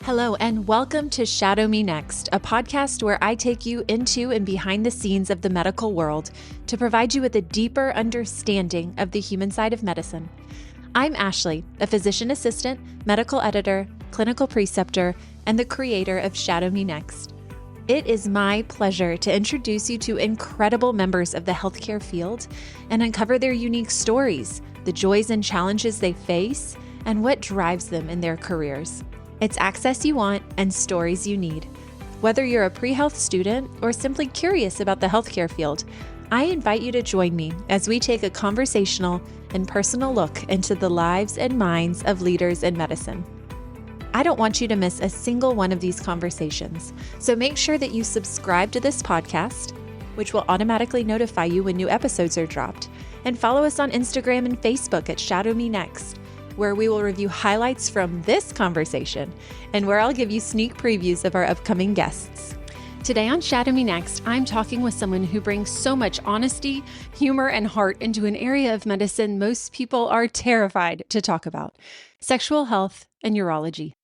Hello, and welcome to Shadow Me Next, a podcast where I take you into and behind the scenes of the medical world to provide you with a deeper understanding of the human side of medicine. I'm Ashley, a physician assistant, medical editor, clinical preceptor, and the creator of Shadow Me Next. It is my pleasure to introduce you to incredible members of the healthcare field and uncover their unique stories, the joys and challenges they face, and what drives them in their careers. It's access you want and stories you need. Whether you're a pre-health student or simply curious about the healthcare field, I invite you to join me as we take a conversational and personal look into the lives and minds of leaders in medicine. I don't want you to miss a single one of these conversations, so make sure that you subscribe to this podcast, which will automatically notify you when new episodes are dropped, and follow us on Instagram and Facebook at Shadow Me Next, where we will review highlights from this conversation and where I'll give you sneak previews of our upcoming guests. Today on Shadow Me Next, I'm talking with someone who brings so much honesty, humor, and heart into an area of medicine most people are terrified to talk about: sexual health and urology.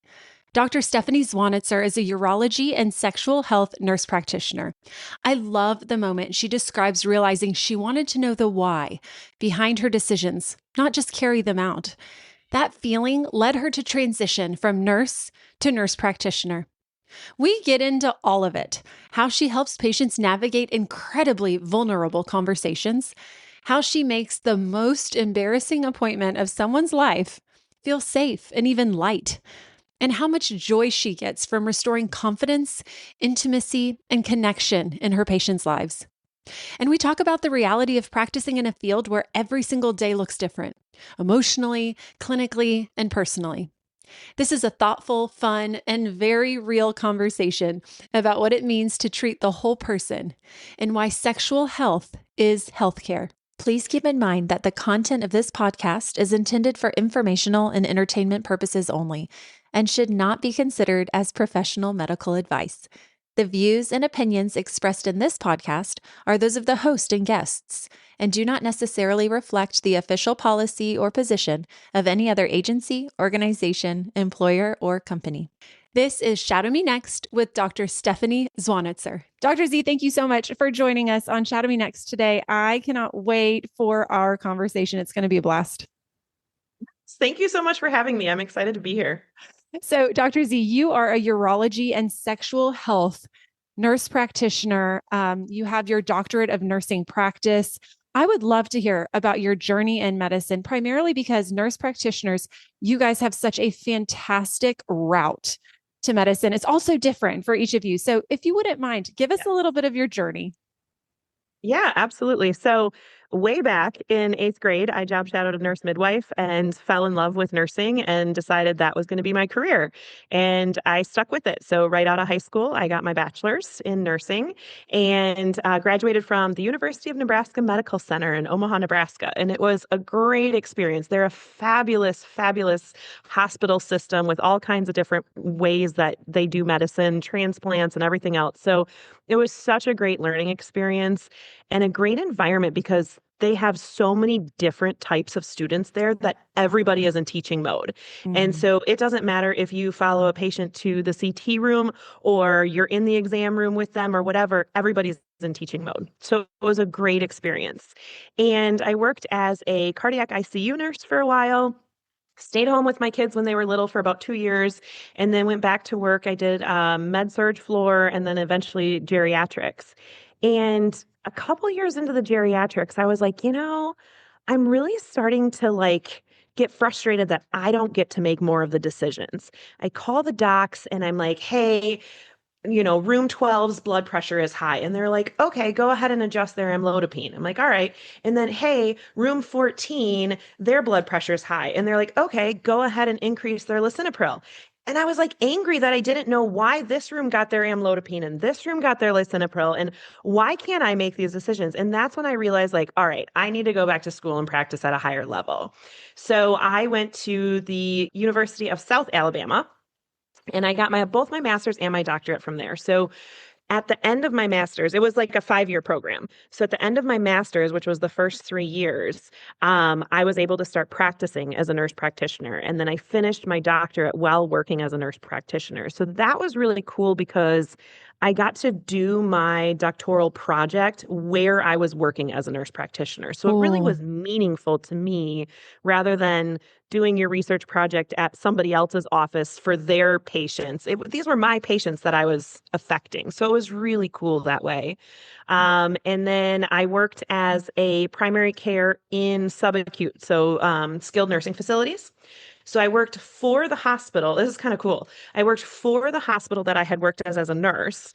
Dr. Stephanie Zwonitzer is a urology and sexual health nurse practitioner. I love the moment she describes realizing she wanted to know the why behind her decisions, not just carry them out. That feeling led her to transition from nurse to nurse practitioner. We get into all of it: how she helps patients navigate incredibly vulnerable conversations, how she makes the most embarrassing appointment of someone's life feel safe and even light, and how much joy she gets from restoring confidence, intimacy, and connection in her patients' lives. And we talk about the reality of practicing in a field where every single day looks different, emotionally, clinically, and personally. This is a thoughtful, fun, and very real conversation about what it means to treat the whole person and why sexual health is healthcare. Please keep in mind that the content of this podcast is intended for informational and entertainment purposes only and should not be considered as professional medical advice. The views and opinions expressed in this podcast are those of the host and guests and do not necessarily reflect the official policy or position of any other agency, organization, employer, or company. This is Shadow Me Next with Dr. Stephanie Zwonitzer. Dr. Z, thank you so much for joining us on Shadow Me Next today. I cannot wait for our conversation. It's going to be a blast. Thank you so much for having me. I'm excited to be here. So, Dr. Z, you are a urology and sexual health nurse practitioner. You have your doctorate of nursing practice. I would love to hear about your journey in medicine, primarily because nurse practitioners, you guys have such a fantastic route to medicine. It's also different for each of you. So if you wouldn't mind, give us a little bit of your journey. Yeah, absolutely. So way back in 8th grade, I job shadowed a nurse midwife and fell in love with nursing and decided that was going to be my career. And I stuck with it. So right out of high school, I got my bachelor's in nursing and graduated from the University of Nebraska Medical Center in Omaha, Nebraska. And it was a great experience. They're a fabulous, fabulous hospital system with all kinds of different ways that they do medicine, transplants, and everything else. So it was such a great learning experience and a great environment because they have so many different types of students there that everybody is in teaching mode. And so it doesn't matter if you follow a patient to the CT room or you're in the exam room with them or whatever, everybody's in teaching mode. So it was a great experience. And I worked as a cardiac ICU nurse for a while. Stayed home with my kids when they were little for about 2 years, and then went back to work. I did med surg floor and then eventually geriatrics. And a couple years into the geriatrics, I was like, I'm really starting to get frustrated that I don't get to make more of the decisions. I call the docs and I'm like, hey, room 12's blood pressure is high. And they're like, okay, go ahead and adjust their amlodipine. I'm like, all right. And then, hey, room 14, their blood pressure is high. And they're like, okay, go ahead and increase their lisinopril. And I was angry that I didn't know why this room got their amlodipine and this room got their lisinopril. And why can't I make these decisions? And that's when I realized all right, I need to go back to school and practice at a higher level. So I went to the University of South Alabama and I got both my master's and my doctorate from there. So at the end of my master's, it was like a 5-year program. So at the end of my master's, which was the first 3 years, I was able to start practicing as a nurse practitioner. And then I finished my doctorate while working as a nurse practitioner. So that was really cool because I got to do my doctoral project where I was working as a nurse practitioner. So it really Cool. was meaningful to me rather than doing your research project at somebody else's office for their patients. These were my patients that I was affecting. So it was really cool that way. And then I worked as a primary care in subacute, so skilled nursing facilities. So I worked for the hospital. This is kind of cool. I worked for the hospital that I had worked as a nurse.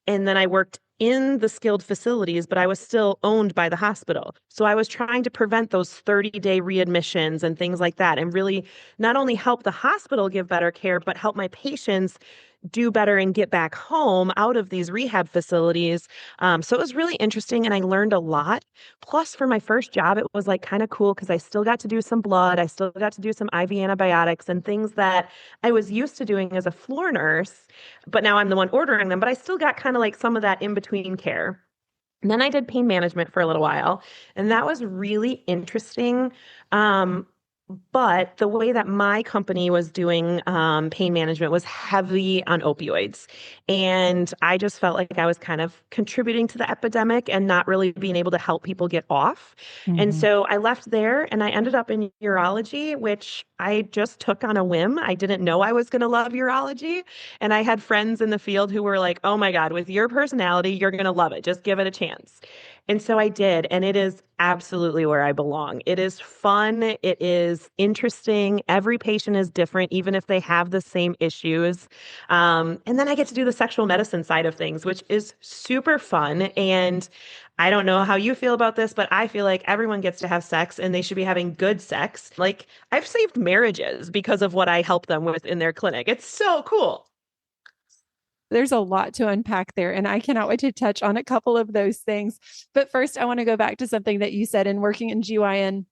And then I worked in the skilled facilities, but I was still owned by the hospital. So I was trying to prevent those 30-day readmissions and things like that, and really not only help the hospital give better care, but help my patients do better and get back home out of these rehab facilities. So it was really interesting and I learned a lot. Plus, for my first job, it was like kind of cool because I still got to do some blood. I still got to do some IV antibiotics and things that I was used to doing as a floor nurse, but now I'm the one ordering them. But I still got kind of like some of that in between care. And then I did pain management for a little while, and that was really interesting. Um, but the way that my company was doing pain management was heavy on opioids. And I just felt like I was kind of contributing to the epidemic and not really being able to help people get off. And Mhm. so I left there and I ended up in urology, which I just took on a whim. I didn't know I was going to love urology. And I had friends in the field who were like, oh my God, with your personality, you're going to love it. Just give it a chance. And so I did, and it is absolutely where I belong. It is fun. It is interesting. Every patient is different, even if they have the same issues. And then I get to do the sexual medicine side of things, which is super fun. And I don't know how you feel about this, but I feel like everyone gets to have sex and they should be having good sex. Like I've saved marriages because of what I help them with in their clinic. It's so cool. There's a lot to unpack there, and I cannot wait to touch on a couple of those things. But first, I want to go back to something that you said in working in GYN.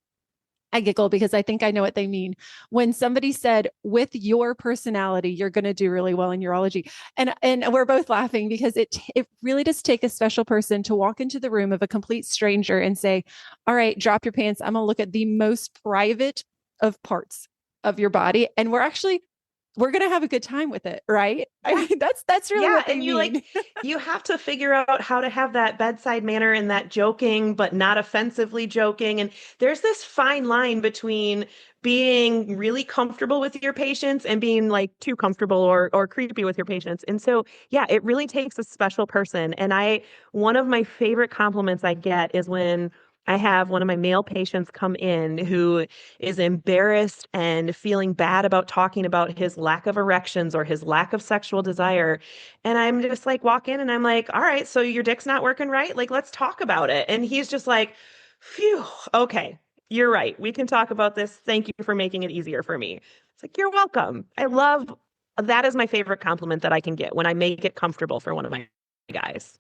I giggle because I think I know what they mean. When somebody said, with your personality, you're going to do really well in urology. And we're both laughing because it really does take a special person to walk into the room of a complete stranger and say, all right, drop your pants. I'm going to look at the most private of parts of your body. And we're going to have a good time with it, right? I Yeah. mean, that's really Yeah, what they and mean. you have to figure out how to have that bedside manner and that joking, but not offensively joking. And there's this fine line between being really comfortable with your patients and being like too comfortable or creepy with your patients. And so, yeah, it really takes a special person. And one of my favorite compliments I get is when I have one of my male patients come in who is embarrassed and feeling bad about talking about his lack of erections or his lack of sexual desire. And I'm just like, walk in and I'm like, all right, so your dick's not working right? Like, let's talk about it. And he's just like, phew, okay, you're right. We can talk about this. Thank you for making it easier for me. It's like, you're welcome. That is my favorite compliment that I can get when I make it comfortable for one of my guys.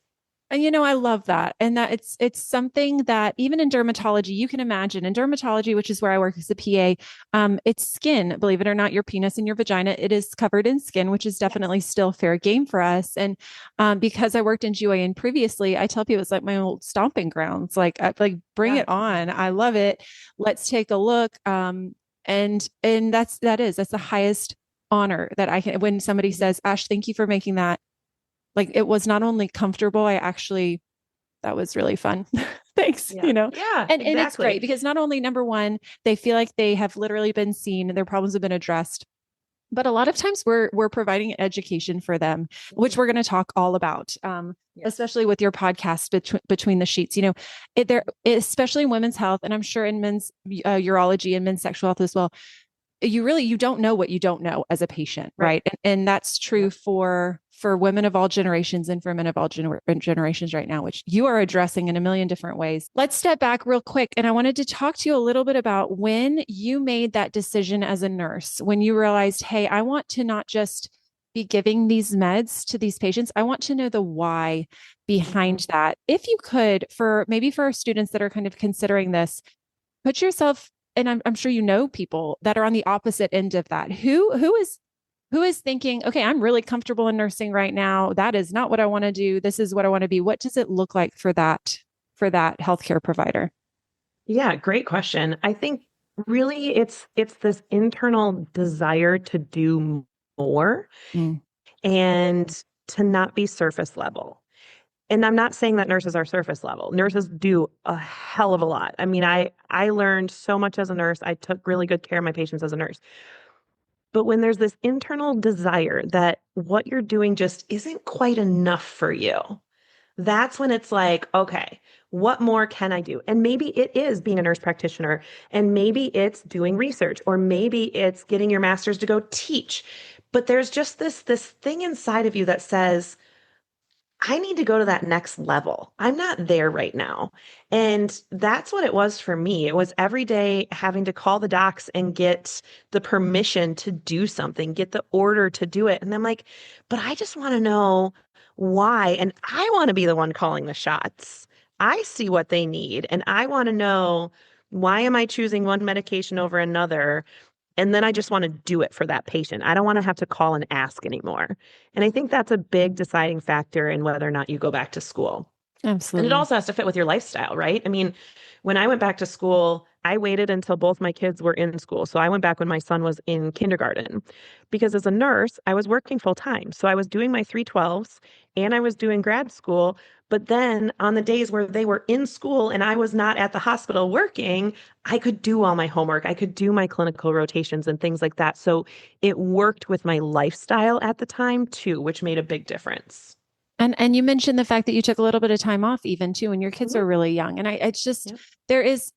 And I love that. And that it's something that even in dermatology, you can imagine in dermatology, which is where I work as a PA, it's skin, believe it or not, your penis and your vagina, it is covered in skin, which is definitely Yes. still fair game for us. And because I worked in GYN previously, I tell people it's like my old stomping grounds. Like bring Yeah. it on. I love it. Let's take a look. And that's the highest honor that I can when somebody says, Ash, thank you for making that like it was not only comfortable, that was really fun. Thanks, Yeah. Yeah, And it's exactly. great because not only number one, they feel like they have literally been seen and their problems have been addressed, but a lot of times we're providing education for them, which Mhm. we're going to talk all about. Yes. Especially with your podcast between the sheets, especially in women's health, and I'm sure in men's urology and men's sexual health as well. You don't know what you don't know as a patient, Right. right? And that's true Yep. for women of all generations and for men of all generations right now, which you are addressing in a million different ways. Let's step back real quick, and I wanted to talk to you a little bit about when you made that decision as a nurse, when you realized, hey, I want to not just be giving these meds to these patients. I want to know the why Mhm. behind that. If you could, for maybe for our students that are kind of considering this, put yourself, and I'm sure you know people that are on the opposite end of that. Who is who is thinking, okay, I'm really comfortable in nursing right now. That is not what I want to do. This is what I want to be. What does it look like for that healthcare provider? Yeah, great question. I think really it's this internal desire to do more Mm. and to not be surface level. And I'm not saying that nurses are surface level. Nurses do a hell of a lot. I mean, I learned so much as a nurse. I took really good care of my patients as a nurse. But when there's this internal desire that what you're doing just isn't quite enough for you, that's when it's like, okay, what more can I do? And maybe it is being a nurse practitioner, and maybe it's doing research, or maybe it's getting your master's to go teach. But there's just this thing inside of you that says, I need to go to that next level. I'm not there right now. And that's what it was for me. It was every day having to call the docs and get the permission to do something, get the order to do it. And I'm like, but I just want to know why. And I want to be the one calling the shots. I see what they need. And I want to know, why am I choosing one medication over another? And then I just want to do it for that patient. I don't want to have to call and ask anymore. And I think that's a big deciding factor in whether or not you go back to school. And it Absolutely. also has to fit with your lifestyle, right? I mean, when I went back to school, I waited until both my kids were in school. So I went back when my son was in kindergarten because as a nurse, I was working full time. So I was doing my 312s and I was doing grad school. But then on the days where they were in school and I was not at the hospital working, I could do all my homework. I could do my clinical rotations and things like that. So it worked with my lifestyle at the time too, which made a big difference. And you mentioned the fact that you took a little bit of time off even too, and your kids Mhm. are really young. And it's just Yep. there is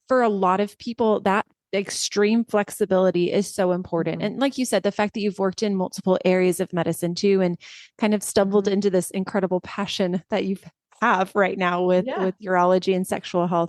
for a lot of people that extreme flexibility is so important. Mhm. And like you said, the fact that you've worked in multiple areas of medicine too, and kind of stumbled Mhm. into this incredible passion that you have right now Yeah. with urology and sexual health.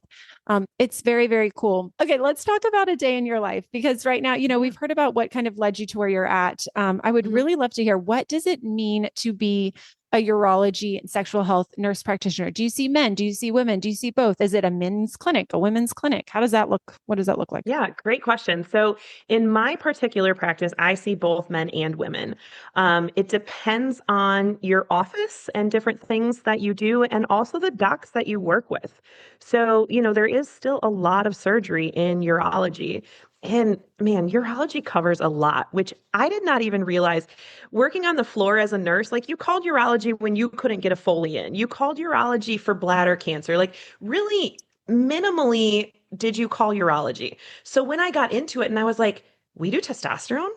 It's very, very cool. Okay, let's talk about a day in your life because right now, Yeah. we've heard about what kind of led you to where you're at. I would Mhm. really love to hear, what does it mean to be a urology and sexual health nurse practitioner? Do you see men? Do you see women? Do you see both? Is it a men's clinic, a women's clinic? How does that look? What does that look like? Yeah, great question. So, in my particular practice, I see both men and women. It depends on your office and different things that you do, and also the docs that you work with. So, there is still a lot of surgery in urology. And man, urology covers a lot, which I did not even realize. Working on the floor as a nurse, like you called urology when you couldn't get a Foley in, you called urology for bladder cancer, like really minimally did you call urology? So when I got into it and I was like, we do testosterone?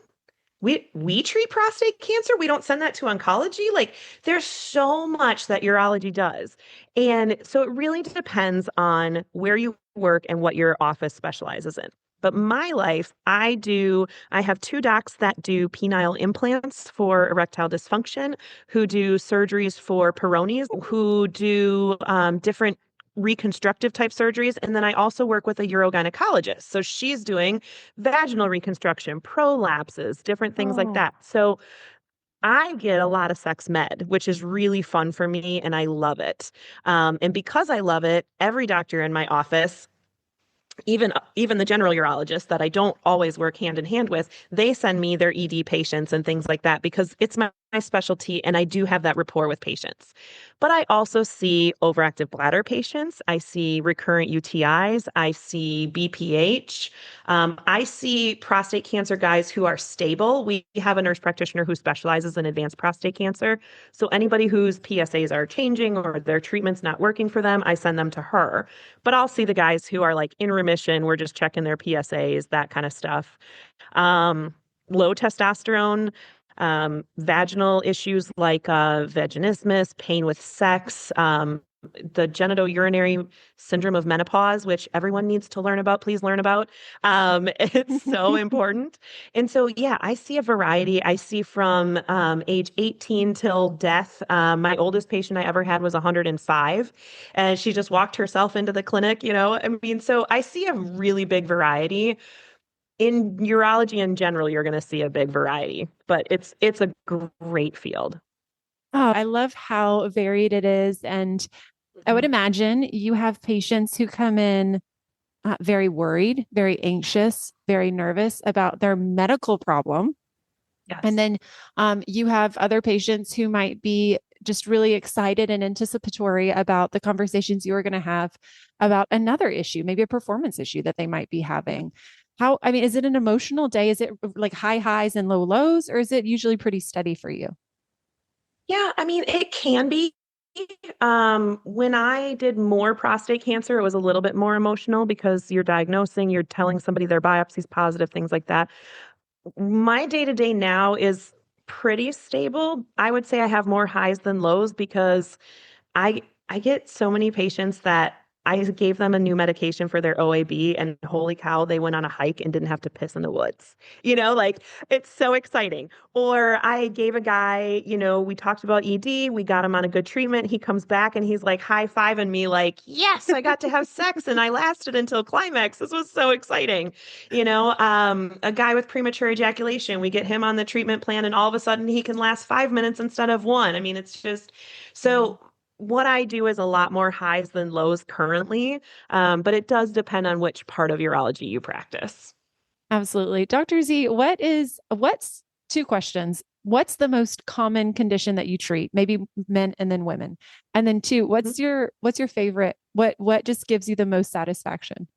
We treat prostate cancer? We don't send that to oncology? Like there's so much that urology does. And so it really depends on where you work and what your office specializes in. But my life, I have two docs that do penile implants for erectile dysfunction, who do surgeries for Peyronie's, who do different reconstructive type surgeries. And then I also work with a urogynecologist. So she's doing vaginal reconstruction, prolapses, different things like Oh, that. So I get a lot of sex med, which is really fun for me and I love it. And because I love it, every doctor in my office, even the general urologist that I don't always work hand in hand with, they send me their ED patients and things like that because it's my specialty and I do have that rapport with patients. But I also see overactive bladder patients. I see recurrent UTIs. I see BPH. I see prostate cancer guys who are stable. We have a nurse practitioner who specializes in advanced prostate cancer. So anybody whose PSAs are changing or their treatment's not working for them, I send them to her. But I'll see the guys who are like in remission. We're just checking their PSAs, that kind of stuff. Um, Low testosterone, vaginal issues like vaginismus, pain with sex, the genitourinary syndrome of menopause, which everyone needs to learn about. Please learn about. It's so important. And so, yeah, I see a variety. I see from age 18 till death. My oldest patient I ever had was 105, and she just walked herself into the clinic. I mean, so I see a really big variety in urology in general. You're going to see a big variety, but it's a great field. oh, I love how varied it is. And I would Mhm. imagine you have patients who come in very worried, very anxious, very nervous about their medical problem, And Yes. then you have other patients who might be just really excited and anticipatory about the conversations you are going to have about another issue, maybe a performance issue that they might be Mhm. having. I mean, is it an emotional day? Is it like high highs and low lows, or is it usually pretty steady for you? Yeah, I mean, it can be. When I did more prostate cancer, it was a little bit more emotional because you're diagnosing, you're telling somebody their biopsy's positive, things like that. My day-to-day now is pretty stable. I would say I have more highs than lows because I get so many patients that I gave them a new medication for their OAB and holy cow, they went on a hike and didn't have to piss in the woods. Like it's so exciting. Or I gave a guy, we talked about ED, we got him on a good treatment. He comes back and he's like high-fiving me like, "Yes, I got to have sex and I lasted until climax. This was so exciting." A guy with premature ejaculation, we get him on the treatment plan and all of a sudden he can last 5 minutes instead of one. I mean, it's just so what I do is a lot more highs than lows currently, but it does depend on which part of urology you practice. Absolutely. Dr. Z, what's two questions? What's the most common condition that you treat? Maybe men and then women. And then two, Mhm. what's your favorite? What just gives you the most satisfaction?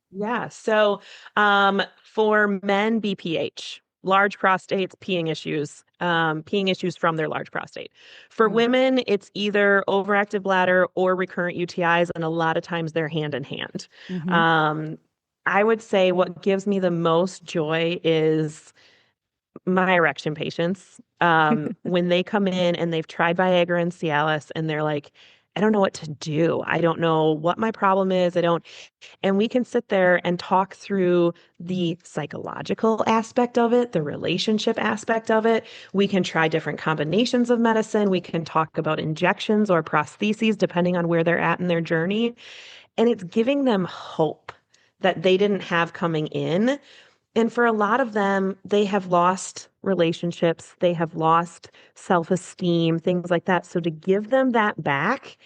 Yeah. So for men, BPH, large prostates, peeing issues from their large prostate. For Mm, women, it's either overactive bladder or recurrent UTIs, and a lot of times they're hand in hand. hmm Um, I would say what gives me the most joy is my erection patients, when they come in and they've tried Viagra and Cialis and they're like, I don't know what to do. I don't know what my problem is. And we can sit there and talk through the psychological aspect of it, the relationship aspect of it. We can try different combinations of medicine. We can talk about injections or prostheses, depending on where they're at in their journey. And it's giving them hope that they didn't have coming in, and for a lot of them, they have lost relationships, they have lost self-esteem, things like that. So to give them that back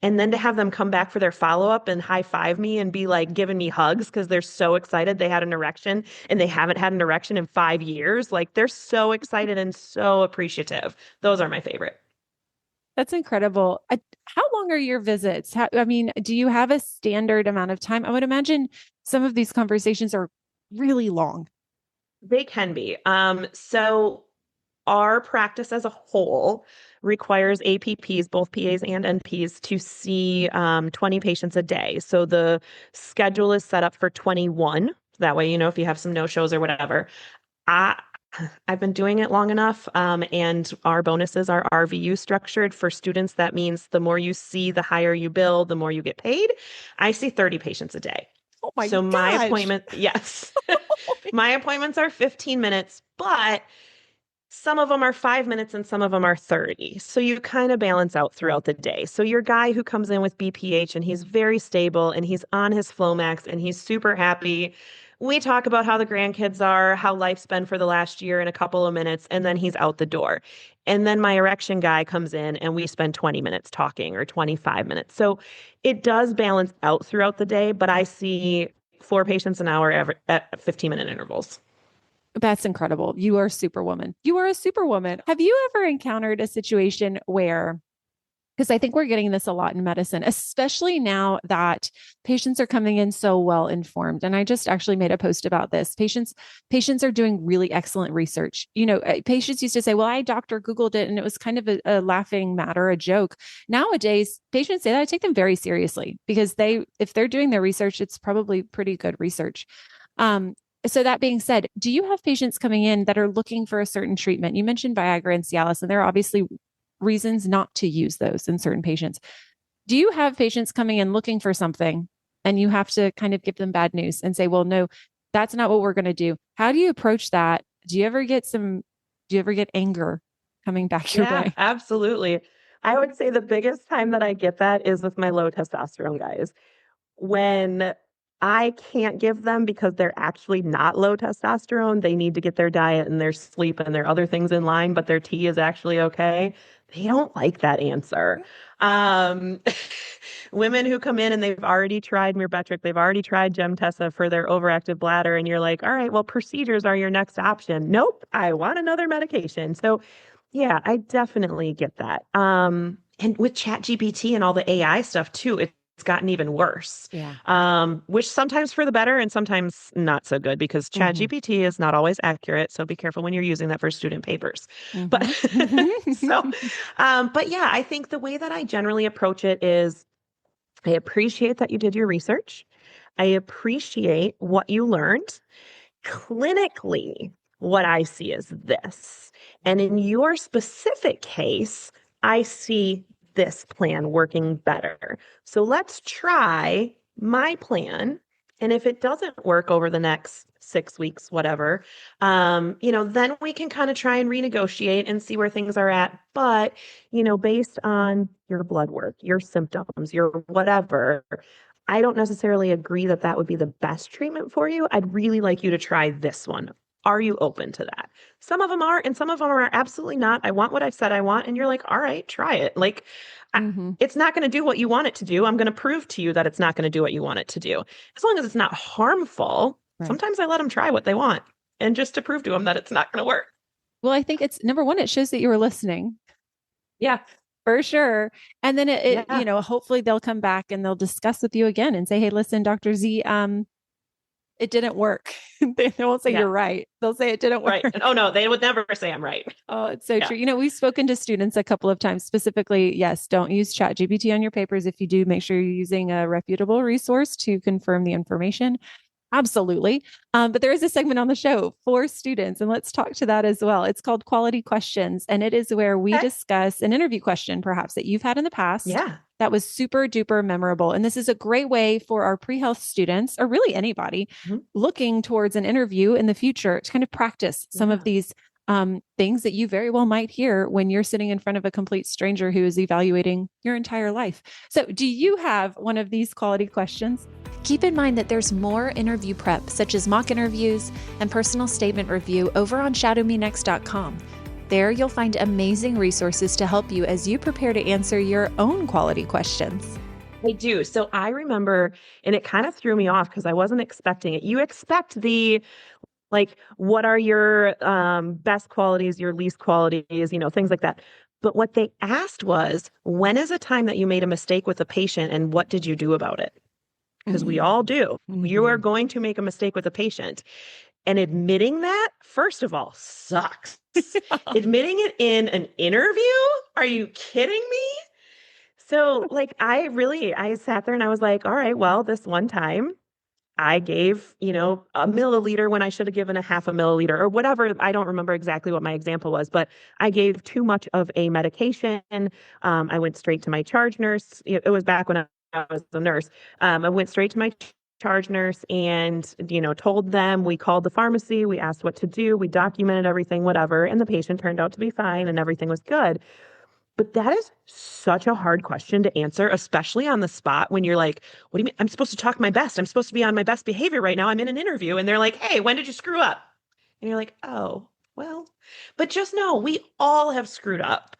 and then to have them come back for their follow-up and high five me and be like giving me hugs because they're so excited they had an erection and they haven't had an erection in 5 years. Like they're so excited and so appreciative. Those are my favorite. That's incredible. How long are your visits? I mean, do you have a standard amount of time? I would imagine some of these conversations are really long. They can be. So our practice as a whole requires APPs, both PAs and NPs, to see 20 patients a day. So the schedule is set up for 21. That way, if you have some no-shows or whatever. I, I've been doing it long enough, and our bonuses are RVU structured for students. That means the more you see, the higher you bill, the more you get paid. I see 30 patients a day. Oh my So my gosh. appointment, yes, my appointments are 15 minutes, but some of them are 5 minutes and some of them are 30. So you kind of balance out throughout the day. So your guy who comes in with BPH and he's very stable and he's on his Flomax and he's super happy. We talk about how the grandkids are, how life's been for the last year in a couple of minutes, and then he's out the door. And then my erection guy comes in and we spend 20 minutes talking or 25 minutes. So it does balance out throughout the day, but I see four patients an hour at 15-minute intervals. That's incredible. You are a superwoman. You are a superwoman. Have you ever encountered a situation where, because I think we're getting this a lot in medicine, especially now that patients are coming in so well informed. And I just actually made a post about this. Patients are doing really excellent research. Patients used to say, "Well, I doctor Googled it," and it was kind of a laughing matter, a joke. Nowadays, patients say that I take them very seriously because if they're doing their research, it's probably pretty good research. Um, so that being said, do you have patients coming in that are looking for a certain treatment? You mentioned Viagra and Cialis, and there are obviously reasons not to use those in certain patients. Do you have patients coming in looking for something and you have to kind of give them bad news and say, well, no, that's not what we're going to do? How do you approach that? Do you ever get anger coming back your Yeah, way? absolutely. I would say the biggest time that I get that is with my low testosterone guys. When I can't give them because they're actually not low testosterone. They need to get their diet and their sleep and their other things in line, but their T is actually okay. They don't like that answer. Um, Women who come in and they've already tried Mirbetrick, they've already tried Gemtesa for their overactive bladder, and you're like, all right, well, procedures are your next option. Nope, I want another medication. So, yeah, I definitely get that. And with ChatGPT and all the AI stuff too, it's gotten even worse. Yeah. Which sometimes for the better and sometimes not so good because ChatGPT is not always accurate. So be careful when you're using that for student papers. But but yeah, I think the way that I generally approach it is I appreciate that you did your research. I appreciate what you learned. Clinically, what I see is this. And in your specific case, I see this plan working better. So let's try my plan. And if it doesn't work over the next 6 weeks, whatever, then we can kind of try and renegotiate and see where things are at. But, based on your blood work, your symptoms, your whatever, I don't necessarily agree that that would be the best treatment for you. I'd really like you to try this one. Are you open to that? Some of them are, and some of them are absolutely not. I want what I said I want. And you're like, all right, try it. Like, it's not going to do what you want it to do. I'm going to prove to you that it's not going to do what you want it to do. As long as it's not harmful, sometimes I let them try what they want and just to prove to them that it's not going to work. Well, I think it's number one, it shows that you were listening. Yeah. For sure. And then hopefully they'll come back and they'll discuss with you again and say, hey, listen, Dr. Z, it didn't work. They won't say you're right. They'll say it didn't work. Right. Oh, no, they would never say I'm right. Oh, it's so true. We've spoken to students a couple of times, specifically, yes, don't use ChatGPT on your papers. If you do, make sure you're using a reputable resource to confirm the information. Absolutely. But there is a segment on the show for students, and let's talk to that as well. It's called Quality Questions, and it is where we discuss an interview question, perhaps that you've had in the past. Yeah. That was super duper memorable. And this is a great way for our pre-health students, or really anybody looking towards an interview in the future to kind of practice some of these things that you very well might hear when you're sitting in front of a complete stranger who is evaluating your entire life. So do you have one of these quality questions? Keep in mind that there's more interview prep, such as mock interviews and personal statement review over on shadowmenext.com. There you'll find amazing resources to help you as you prepare to answer your own quality questions. I do. So I remember, and it kind of threw me off because I wasn't expecting it. You expect what are your best qualities, your least qualities, things like that. But what they asked was, when is a time that you made a mistake with a patient and what did you do about it? Because we all do. You are going to make a mistake with a patient. And admitting that, first of all, sucks. Admitting it in an interview? Are you kidding me? So I sat there and I was like, all right, well, this one time I gave, a milliliter when I should have given a half a milliliter or whatever. I don't remember exactly what my example was, but I gave too much of a medication. I went straight to my charge nurse. It was back when I was a nurse. I went straight to my charge nurse and, told them, we called the pharmacy, we asked what to do, we documented everything, whatever. And the patient turned out to be fine and everything was good. But that is such a hard question to answer, especially on the spot when you're like, what do you mean? I'm supposed to talk my best. I'm supposed to be on my best behavior right now. I'm in an interview. And they're like, hey, when did you screw up? And you're like, oh, well, but just know we all have screwed up.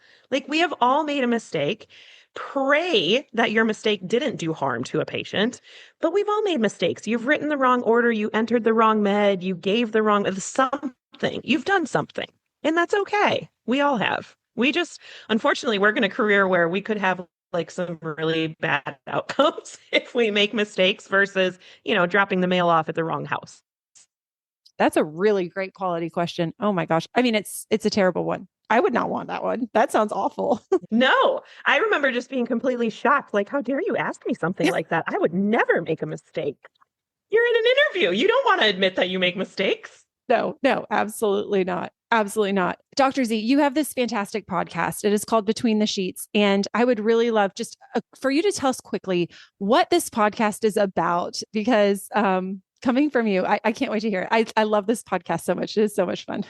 We have all made a mistake. Pray that your mistake didn't do harm to a patient, but we've all made mistakes. You've written the wrong order. You entered the wrong med. You gave the wrong something. You've done something, and that's okay. We all have. We just, unfortunately, we're in a career where we could have some really bad outcomes if we make mistakes versus, dropping the mail off at the wrong house. That's a really great quality question. Oh my gosh. I mean, it's a terrible one. I would not want that one. That sounds awful. No, I remember just being completely shocked. How dare you ask me something like that? I would never make a mistake. You're in an interview. You don't want to admit that you make mistakes. No, absolutely not. Absolutely not. Dr. Z, you have this fantastic podcast. It is called Between the Sheets. And I would really love just for you to tell us quickly what this podcast is about, because coming from you. I can't wait to hear it. I love this podcast so much. It is so much fun.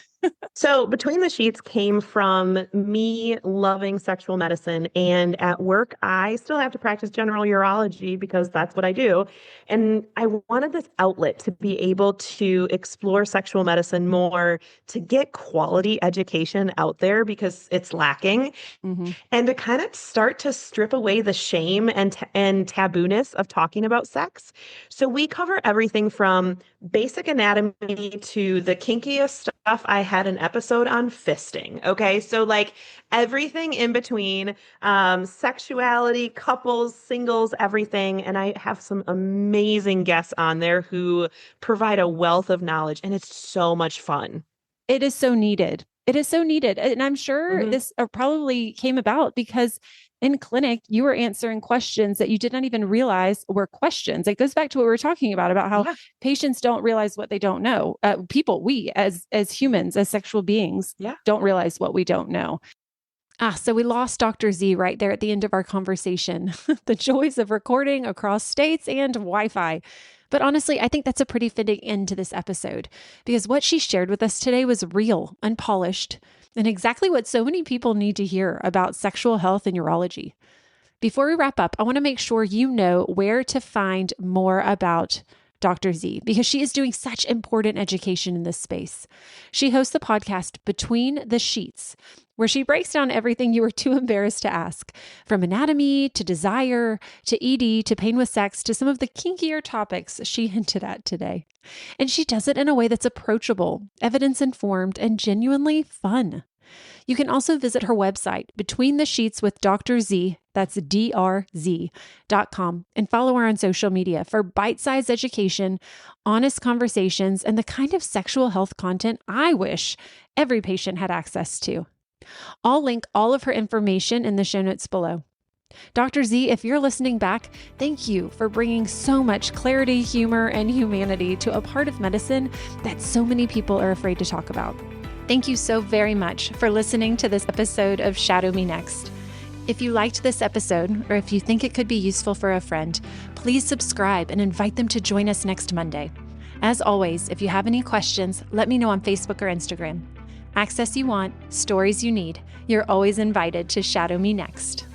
So Between the Sheets came from me loving sexual medicine. And at work, I still have to practice general urology because that's what I do. And I wanted this outlet to be able to explore sexual medicine more, to get quality education out there because it's lacking, Mm-hmm. and to kind of start to strip away the shame and tabooness of talking about sex. So we cover everything from basic anatomy to the kinkiest stuff. I had an episode on fisting. Okay. So like everything in between, sexuality, couples, singles, everything. And I have some amazing guests on there who provide a wealth of knowledge, and it's so much fun. It is so needed. It is so needed. And I'm sure this probably came about because in clinic, you were answering questions that you did not even realize were questions. It goes back to what we were talking about how patients don't realize what they don't know. We as humans, as sexual beings, don't realize what we don't know. So we lost Dr. Z right there at the end of our conversation. The joys of recording across states and Wi-Fi. But honestly, I think that's a pretty fitting end to this episode because what she shared with us today was real, unpolished, and exactly what so many people need to hear about sexual health and urology. Before we wrap up, I want to make sure you know where to find more about Dr. Z because she is doing such important education in this space. She hosts the podcast Between the Sheets, where she breaks down everything you were too embarrassed to ask, from anatomy to desire to ED to pain with sex to some of the kinkier topics she hinted at today. And she does it in a way that's approachable, evidence-informed, and genuinely fun. You can also visit her website, Between the Sheets with Dr. Z, that's drz.com, and follow her on social media for bite-sized education, honest conversations, and the kind of sexual health content I wish every patient had access to. I'll link all of her information in the show notes below. Dr. Z, if you're listening back, thank you for bringing so much clarity, humor, and humanity to a part of medicine that so many people are afraid to talk about. Thank you so very much for listening to this episode of Shadow Me Next. If you liked this episode, or if you think it could be useful for a friend, please subscribe and invite them to join us next Monday. As always, if you have any questions, let me know on Facebook or Instagram. Access you want, stories you need. You're always invited to Shadow Me Next.